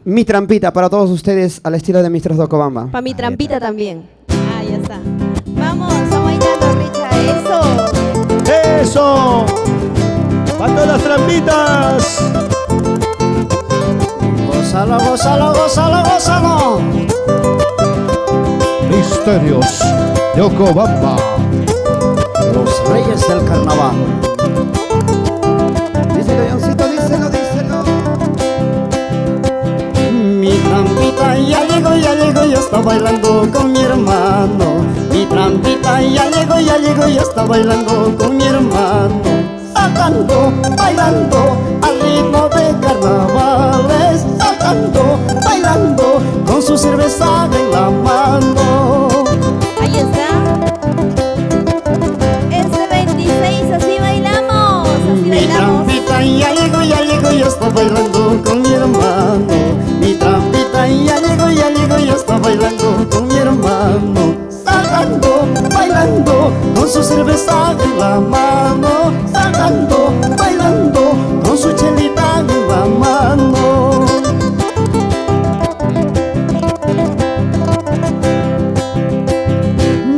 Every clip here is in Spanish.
Mi trampita para todos ustedes al estilo de Mr. Docobamba. Para mi trampita también. Ah, ya está. Vamos a bailando, Richa. Eso. ¡Eso! ¡Para todas las trampitas! Gózalo, gózalo, gózalo, gózalo. Misterios de Ocobamba. Los reyes del carnaval. Díselo, Johncito, díselo, díselo. Mi trampita ya llegó, ya está bailando con mi hermano. Mi trampita ya llegó, ya está bailando con mi hermano. Saltando, bailando al ritmo de carnavales. Saltando, bailando con su cerveza en la mano. Ahí está. Este 26, así bailamos. Así Mi bailamos. trampita ya llegó, ya está bailando con mi hermano. Mi trampita ya llegó, ya está bailando con mi hermano. Saltando, bailando con su cerveza en la mano. Saltando, bailando con su chelita en la mano.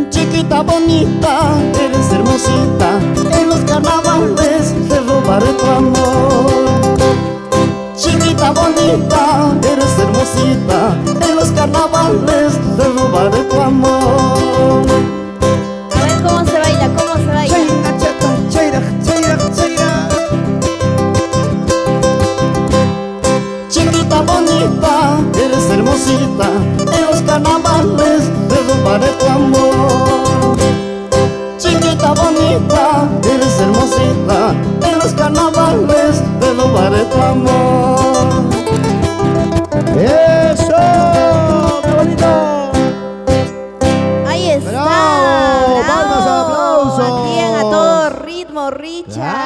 Chiquita bonita, eres hermosita, en los carnavales te robaré tu amor. Chiquita bonita, eres hermosita, en los carnavales te robaré tu amor. A ver cómo se baila, cómo se baila. Chaira, chata, chaira, chaira, chaira. Chiquita bonita, eres hermosita, en los carnavales te robaré tu amor. Chiquita bonita, eres hermosita, en los carnavales te robaré tu amor. ¡Eso! ¡Qué bonito! Ahí está. ¡Bravo! ¡Palmas, bravo. aplausos! Aquí a todo ritmo, Richa.